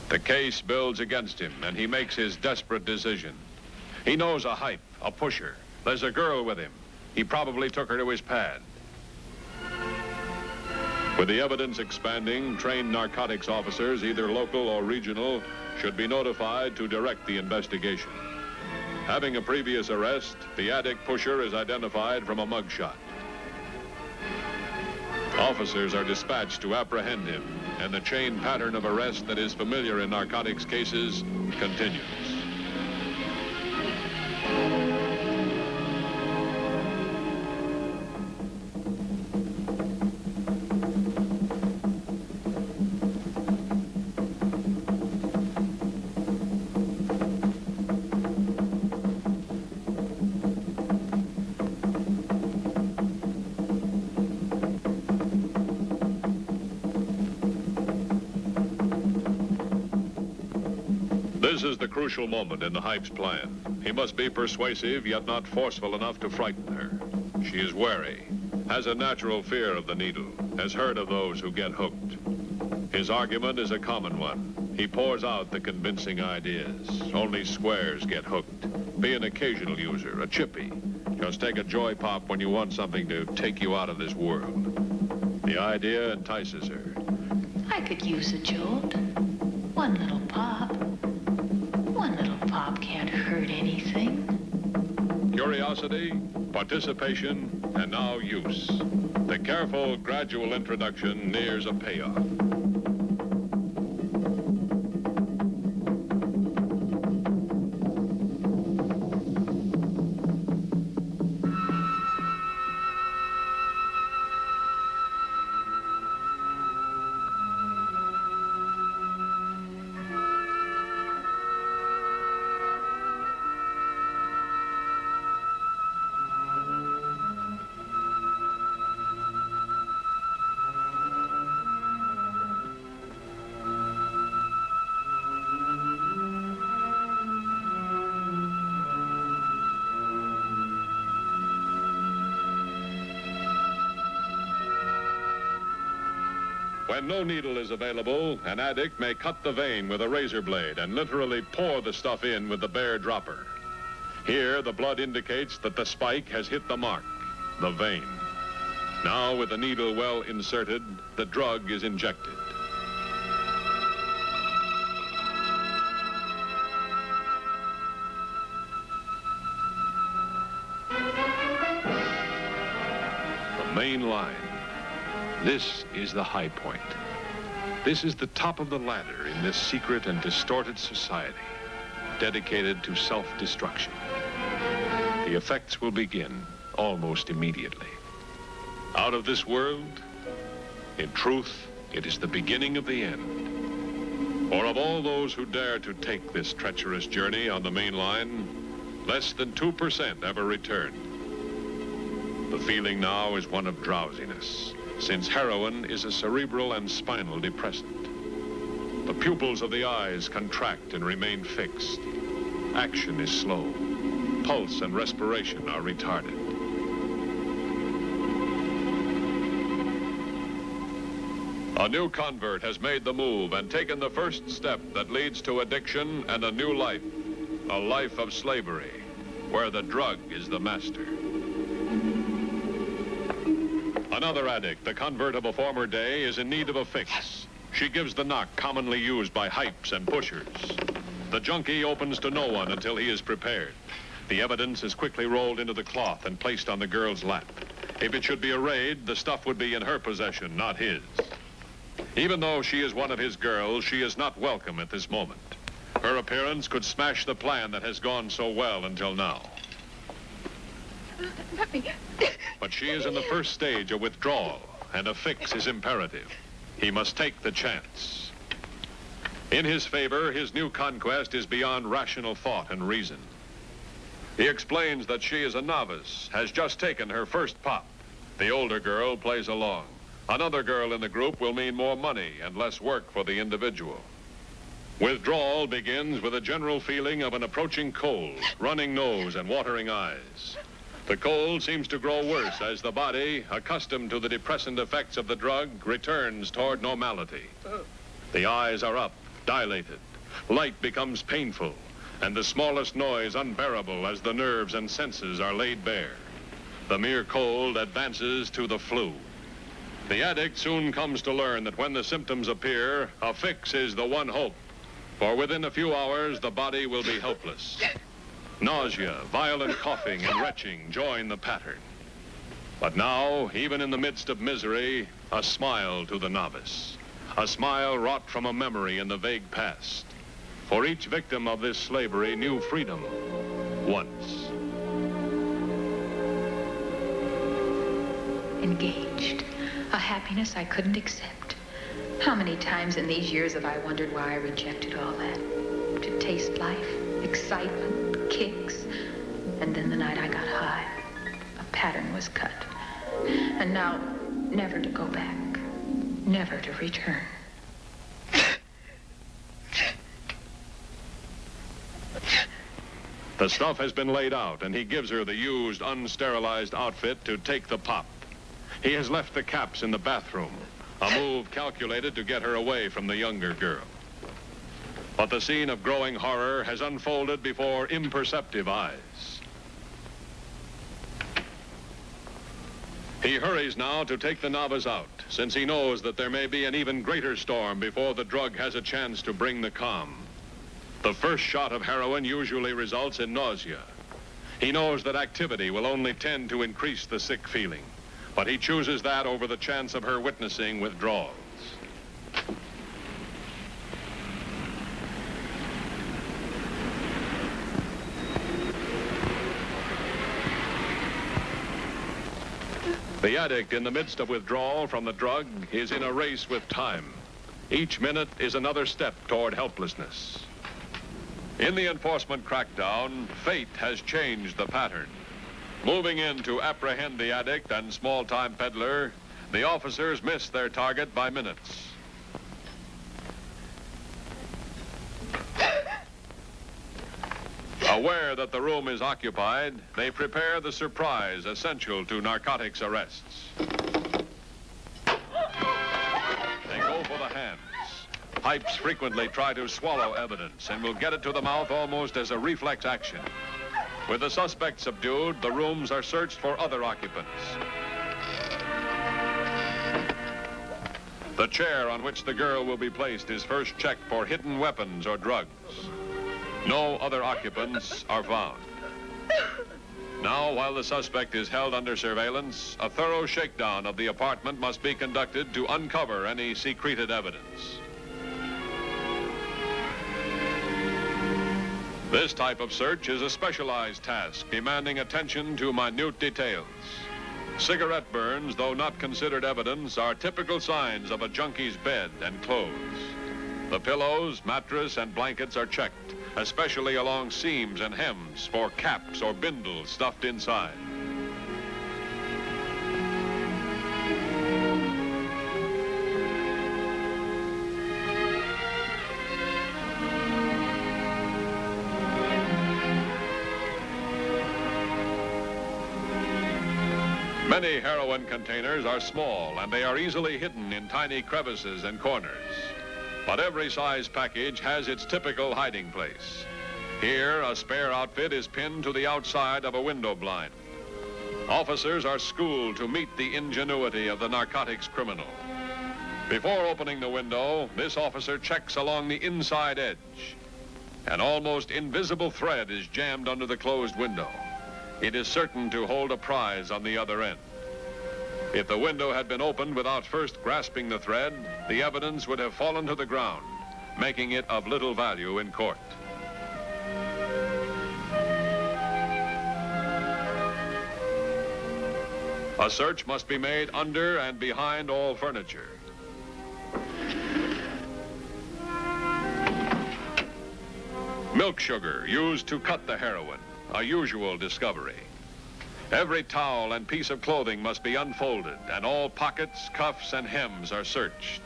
The case builds against him, and he makes his desperate decision. He knows a hype, a pusher. There's a girl with him. He probably took her to his pad. With the evidence expanding, trained narcotics officers, either local or regional, should be notified to direct the investigation. Having a previous arrest, the addict pusher is identified from a mugshot. Officers are dispatched to apprehend him, and the chain pattern of arrest that is familiar in narcotics cases continues. This is the crucial moment in the hype's plan. He must be persuasive, yet not forceful enough to frighten her. She is wary, has a natural fear of the needle, has heard of those who get hooked. His argument is a common one. He pours out the convincing ideas. Only squares get hooked. Be an occasional user, a chippy. Just take a joy pop when you want something to take you out of this world. The idea entices her. I could use a jolt. One little pop. One little pop can't hurt anything. Curiosity, participation, and now use. The careful, gradual introduction nears a payoff. When no needle is available, an addict may cut the vein with a razor blade and literally pour the stuff in with the bare dropper. Here, the blood indicates that the spike has hit the mark, the vein. Now, with the needle well inserted, the drug is injected. The main line. This is the high point. This is the top of the ladder in this secret and distorted society, dedicated to self-destruction. The effects will begin almost immediately. Out of this world, in truth, it is the beginning of the end. For of all those who dare to take this treacherous journey on the main line, less than 2% ever return. The feeling now is one of drowsiness, since heroin is a cerebral and spinal depressant. The pupils of the eyes contract and remain fixed. Action is slow. Pulse and respiration are retarded. A new convert has made the move and taken the first step that leads to addiction and a new life. A life of slavery, where the drug is the master. Another addict, the convert of a former day, is in need of a fix. She gives the knock commonly used by hypes and pushers. The junkie opens to no one until he is prepared. The evidence is quickly rolled into the cloth and placed on the girl's lap. If it should be a raid, the stuff would be in her possession, not his. Even though she is one of his girls, she is not welcome at this moment. Her appearance could smash the plan that has gone so well until now. But she is in the first stage of withdrawal, and a fix is imperative. He must take the chance. In his favor, his new conquest is beyond rational thought and reason. He explains that she is a novice, has just taken her first pop. The older girl plays along. Another girl in the group will mean more money and less work for the individual. Withdrawal begins with a general feeling of an approaching cold, running nose and watering eyes. The cold seems to grow worse as the body, accustomed to the depressant effects of the drug, returns toward normality. The eyes are up, dilated. Light becomes painful, and the smallest noise unbearable as the nerves and senses are laid bare. The mere cold advances to the flu. The addict soon comes to learn that when the symptoms appear, a fix is the one hope, for within a few hours, the body will be helpless. Nausea, violent coughing, and retching join the pattern. But now, even in the midst of misery, a smile to the novice. A smile wrought from a memory in the vague past. For each victim of this slavery knew freedom once. Engaged. A happiness I couldn't accept. How many times in these years have I wondered why I rejected all that? To taste life, excitement, kicks. And then the night I got high, a pattern was cut. And now, never to go back. Never to return. The stuff has been laid out, and he gives her the used, unsterilized outfit to take the pop. He has left the caps in the bathroom, a move calculated to get her away from the younger girl. But the scene of growing horror has unfolded before imperceptive eyes. He hurries now to take the novice out, since he knows that there may be an even greater storm before the drug has a chance to bring the calm. The first shot of heroin usually results in nausea. He knows that activity will only tend to increase the sick feeling, but he chooses that over the chance of her witnessing withdrawals. The addict in the midst of withdrawal from the drug is in a race with time. Each minute is another step toward helplessness. In the enforcement crackdown, fate has changed the pattern. Moving in to apprehend the addict and small-time peddler, the officers miss their target by minutes. Aware that the room is occupied, they prepare the surprise essential to narcotics arrests. They go for the hands. Pipes frequently try to swallow evidence and will get it to the mouth almost as a reflex action. With the suspect subdued, the rooms are searched for other occupants. The chair on which the girl will be placed is first checked for hidden weapons or drugs. No other occupants are found. Now, while the suspect is held under surveillance, a thorough shakedown of the apartment must be conducted to uncover any secreted evidence. This type of search is a specialized task, demanding attention to minute details. Cigarette burns, though not considered evidence, are typical signs of a junkie's bed and clothes. The pillows, mattress, and blankets are checked, especially along seams and hems for caps or bindles stuffed inside. Many heroin containers are small, and they are easily hidden in tiny crevices and corners. But every size package has its typical hiding place. Here, a spare outfit is pinned to the outside of a window blind. Officers are schooled to meet the ingenuity of the narcotics criminal. Before opening the window, this officer checks along the inside edge. An almost invisible thread is jammed under the closed window. It is certain to hold a prize on the other end. If the window had been opened without first grasping the thread, the evidence would have fallen to the ground, making it of little value in court. A search must be made under and behind all furniture. Milk sugar used to cut the heroin, a usual discovery. Every towel and piece of clothing must be unfolded, and all pockets, cuffs, and hems are searched.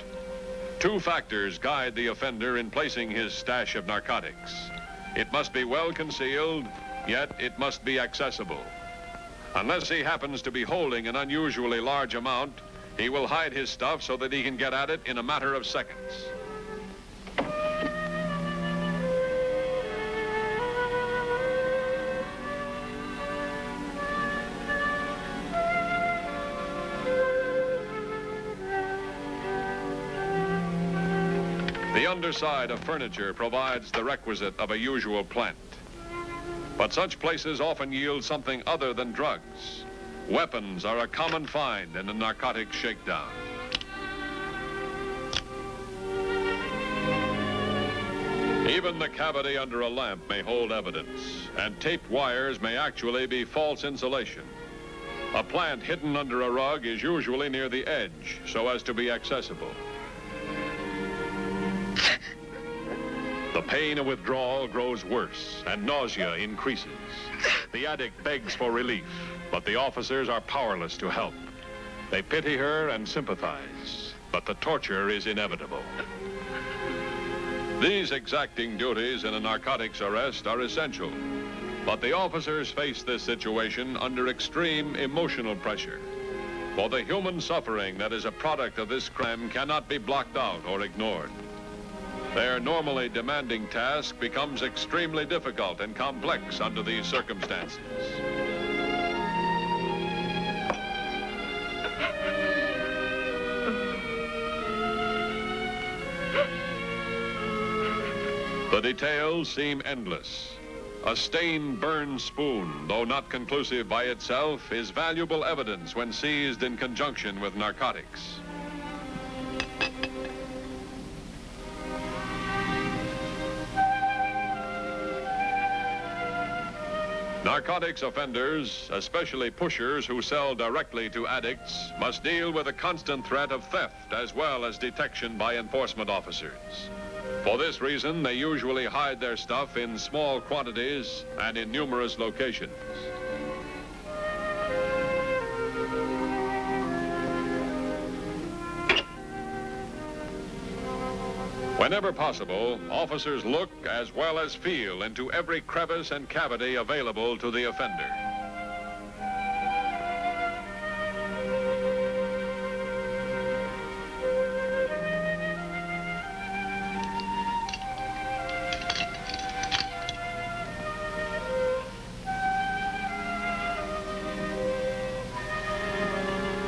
Two factors guide the offender in placing his stash of narcotics. It must be well concealed, yet it must be accessible. Unless he happens to be holding an unusually large amount, he will hide his stuff so that he can get at it in a matter of seconds. The underside of furniture provides the requisite of a usual plant. But such places often yield something other than drugs. Weapons are a common find in a narcotics shakedown. Even the cavity under a lamp may hold evidence, and taped wires may actually be false insulation. A plant hidden under a rug is usually near the edge, so as to be accessible. The pain of withdrawal grows worse, and nausea increases. The addict begs for relief, but the officers are powerless to help. They pity her and sympathize, but the torture is inevitable. These exacting duties in a narcotics arrest are essential, but the officers face this situation under extreme emotional pressure. For the human suffering that is a product of this crime cannot be blocked out or ignored. Their normally demanding task becomes extremely difficult and complex under these circumstances. The details seem endless. A stained, burned spoon, though not conclusive by itself, is valuable evidence when seized in conjunction with narcotics. Narcotics offenders, especially pushers who sell directly to addicts, must deal with a constant threat of theft as well as detection by enforcement officers. For this reason, they usually hide their stuff in small quantities and in numerous locations. Whenever possible, officers look as well as feel into every crevice and cavity available to the offender.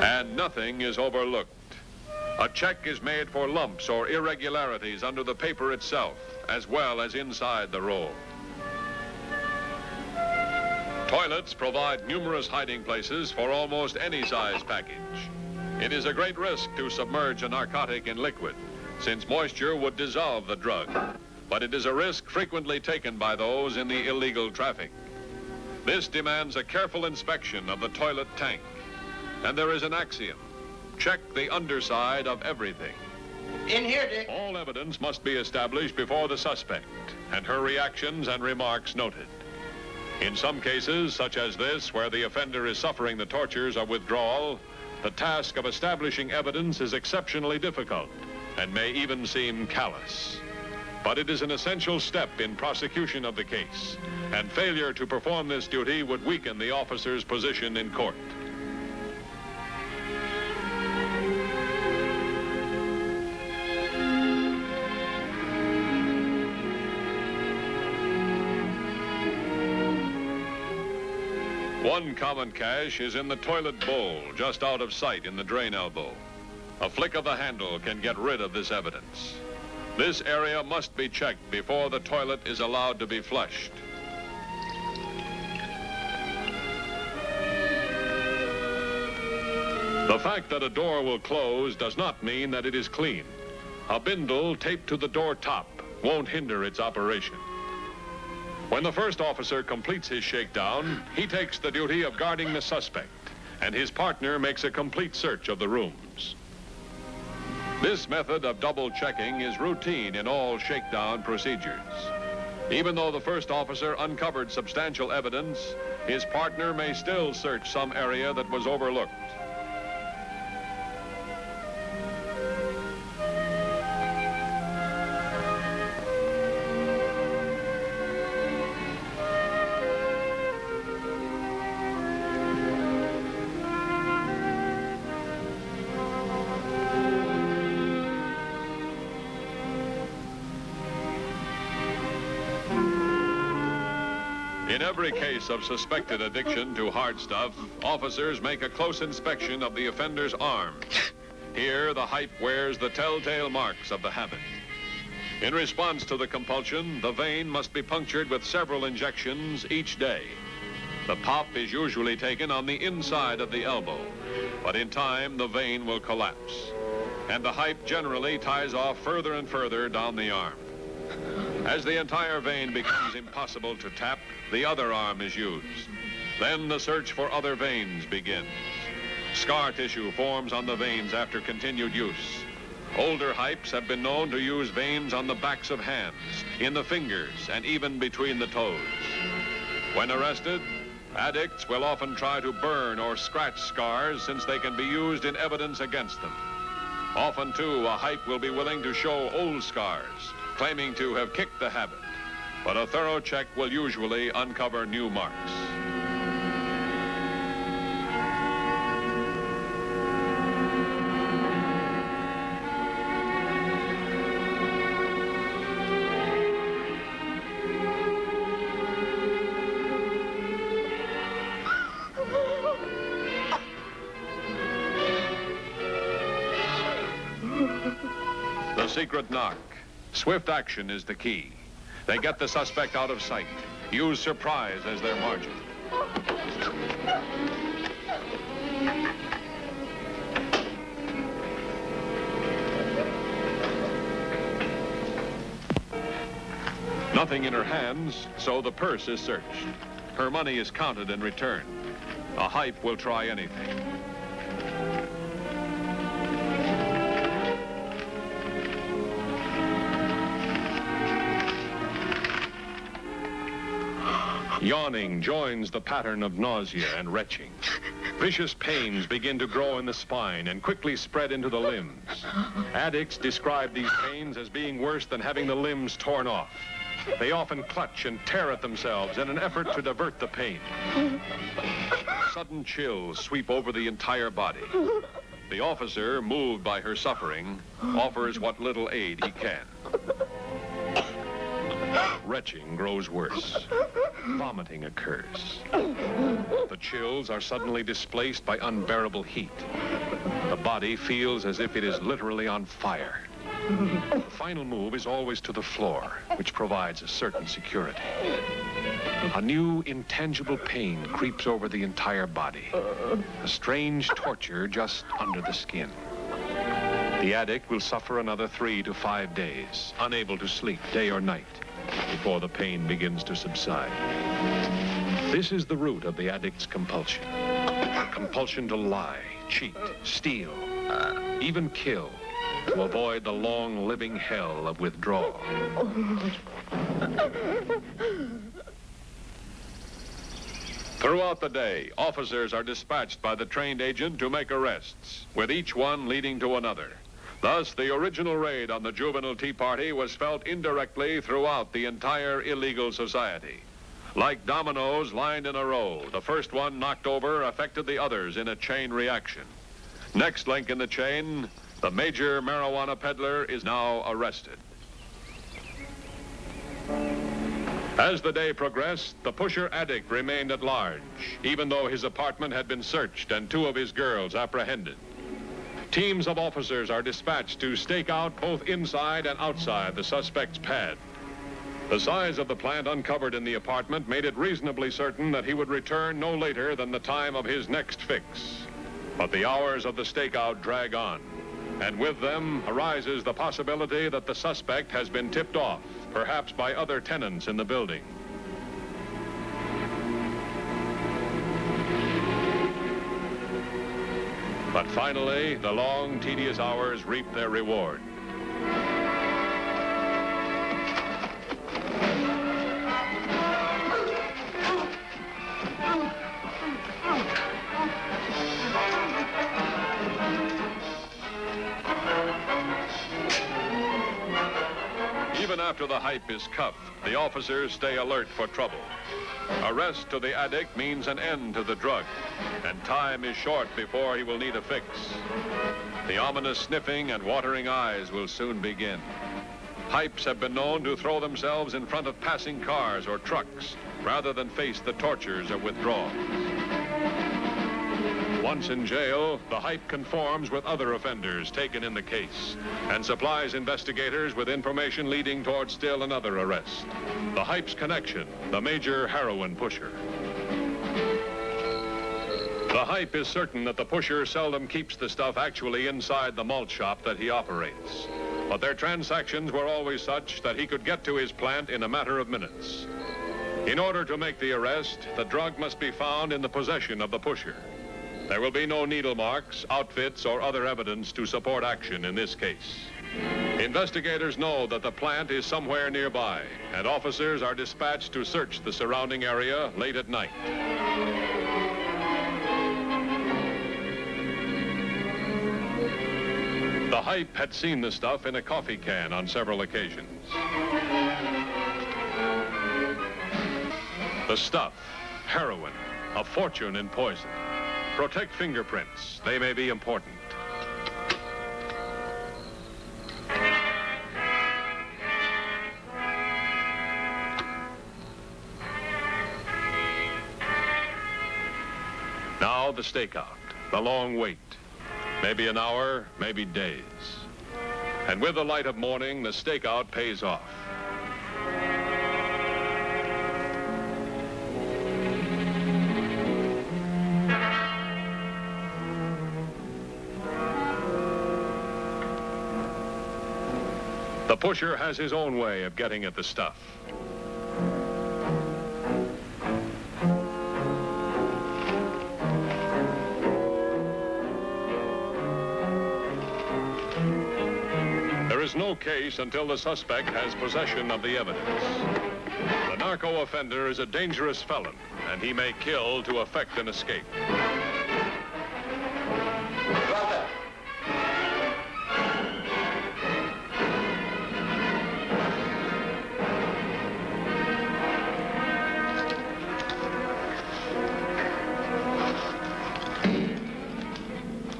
And nothing is overlooked. A check is made for lumps or irregularities under the paper itself, as well as inside the roll. Toilets provide numerous hiding places for almost any size package. It is a great risk to submerge a narcotic in liquid, since moisture would dissolve the drug. But it is a risk frequently taken by those in the illegal traffic. This demands a careful inspection of the toilet tank. And there is an axiom: check the underside of everything. In here, Dick. All evidence must be established before the suspect, and her reactions and remarks noted. In some cases, such as this, where the offender is suffering the tortures of withdrawal, the task of establishing evidence is exceptionally difficult and may even seem callous. But it is an essential step in prosecution of the case, and failure to perform this duty would weaken the officer's position in court. One common cache is in the toilet bowl, just out of sight in the drain elbow. A flick of the handle can get rid of this evidence. This area must be checked before the toilet is allowed to be flushed. The fact that a door will close does not mean that it is clean. A bindle taped to the door top won't hinder its operation. When the first officer completes his shakedown, he takes the duty of guarding the suspect, and his partner makes a complete search of the rooms. This method of double checking is routine in all shakedown procedures. Even though the first officer uncovered substantial evidence, his partner may still search some area that was overlooked. In every case of suspected addiction to hard stuff, officers make a close inspection of the offender's arm. Here, the hype wears the telltale marks of the habit. In response to the compulsion, the vein must be punctured with several injections each day. The pop is usually taken on the inside of the elbow, but in time, the vein will collapse. And the hype generally ties off further and further down the arm. As the entire vein becomes impossible to tap, the other arm is used. Then the search for other veins begins. Scar tissue forms on the veins after continued use. Older hypes have been known to use veins on the backs of hands, in the fingers, and even between the toes. When arrested, addicts will often try to burn or scratch scars since they can be used in evidence against them. Often, too, a hype will be willing to show old scars, claiming to have kicked the habit, but a thorough check will usually uncover new marks. The secret knock. Swift action is the key. They get the suspect out of sight, use surprise as their margin. Nothing in her hands, so the purse is searched. Her money is counted and returned. A hype will try anything. Yawning joins the pattern of nausea and retching. Vicious pains begin to grow in the spine and quickly spread into the limbs. Addicts describe these pains as being worse than having the limbs torn off. They often clutch and tear at themselves in an effort to divert the pain. Sudden chills sweep over the entire body. The officer, moved by her suffering, offers what little aid he can. Retching grows worse. Vomiting occurs. The chills are suddenly displaced by unbearable heat. The body feels as if it is literally on fire. The final move is always to the floor, which provides a certain security. A new intangible pain creeps over the entire body. A strange torture just under the skin. The addict will suffer another 3 to 5 days, unable to sleep day or night, before the pain begins to subside. This is the root of the addict's compulsion. A compulsion to lie, cheat, steal, even kill, to avoid the long living hell of withdrawal. Throughout the day, officers are dispatched by the trained agent to make arrests, with each one leading to another. Thus, the original raid on the juvenile tea party was felt indirectly throughout the entire illegal society. Like dominoes lined in a row, the first one knocked over affected the others in a chain reaction. Next link in the chain, the major marijuana peddler is now arrested. As the day progressed, the pusher addict remained at large, even though his apartment had been searched and 2 of his girls apprehended. Teams of officers are dispatched to stake out both inside and outside the suspect's pad. The size of the plant uncovered in the apartment made it reasonably certain that he would return no later than the time of his next fix. But the hours of the stakeout drag on, and with them arises the possibility that the suspect has been tipped off, perhaps by other tenants in the building. But finally, the long, tedious hours reap their reward. Even after the hype is cuffed, the officers stay alert for trouble. Arrest to the addict means an end to the drug, and time is short before he will need a fix. The ominous sniffing and watering eyes will soon begin. Hypes have been known to throw themselves in front of passing cars or trucks rather than face the tortures of withdrawal. Once in jail, the hype conforms with other offenders taken in the case and supplies investigators with information leading toward still another arrest. The hype's connection, the major heroin pusher. The hype is certain that the pusher seldom keeps the stuff actually inside the malt shop that he operates. But their transactions were always such that he could get to his plant in a matter of minutes. In order to make the arrest, the drug must be found in the possession of the pusher. There will be no needle marks, outfits, or other evidence to support action in this case. Investigators know that the plant is somewhere nearby, and officers are dispatched to search the surrounding area late at night. The hype had seen the stuff in a coffee can on several occasions. The stuff, heroin, a fortune in poison. Protect fingerprints. They may be important. Now the stakeout, the long wait. Maybe an hour, maybe days. And with the light of morning, the stakeout pays off. The pusher has his own way of getting at the stuff. There is no case until the suspect has possession of the evidence. The narco offender is a dangerous felon, and he may kill to effect an escape.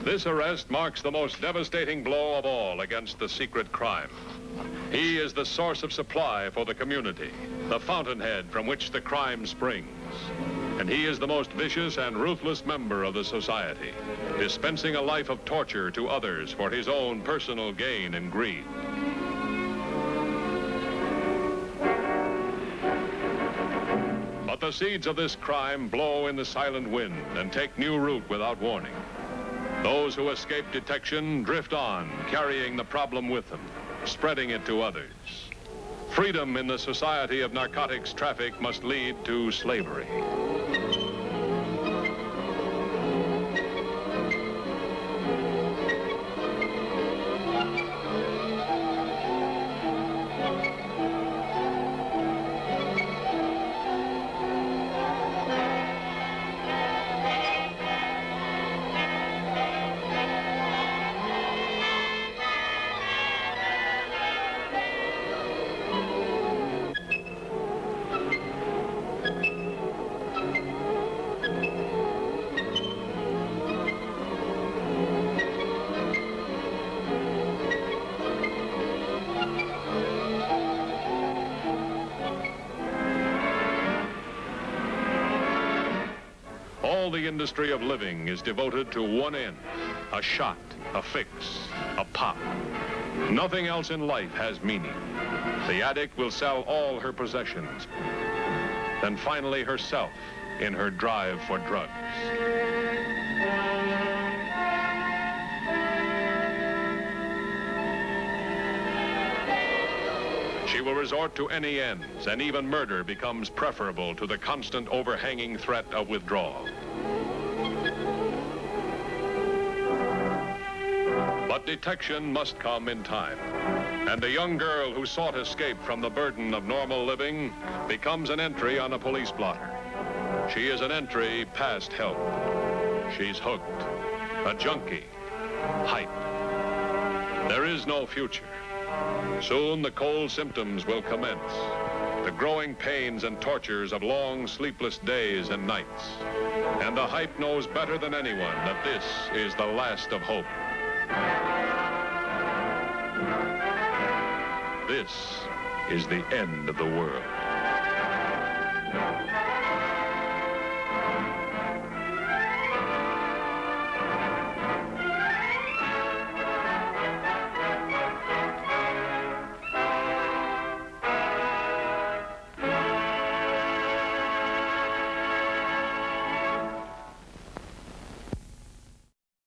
This arrest marks the most devastating blow of all against the secret crime. He is the source of supply for the community, the fountainhead from which the crime springs. And he is the most vicious and ruthless member of the society, dispensing a life of torture to others for his own personal gain and greed. But the seeds of this crime blow in the silent wind and take new root without warning. Those who escape detection drift on, carrying the problem with them, spreading it to others. Freedom in the society of narcotics traffic must lead to slavery. All the industry of living is devoted to one end, a shot, a fix, a pop. Nothing else in life has meaning. The addict will sell all her possessions, then finally herself in her drive for drugs. She will resort to any ends, and even murder becomes preferable to the constant overhanging threat of withdrawal. But detection must come in time, and a young girl who sought escape from the burden of normal living becomes an entry on a police blotter. She is an entry past help. She's hooked, a junkie, hype. There is no future. Soon the cold symptoms will commence, the growing pains and tortures of long sleepless days and nights. And the hype knows better than anyone that this is the last of hope. This is the end of the world.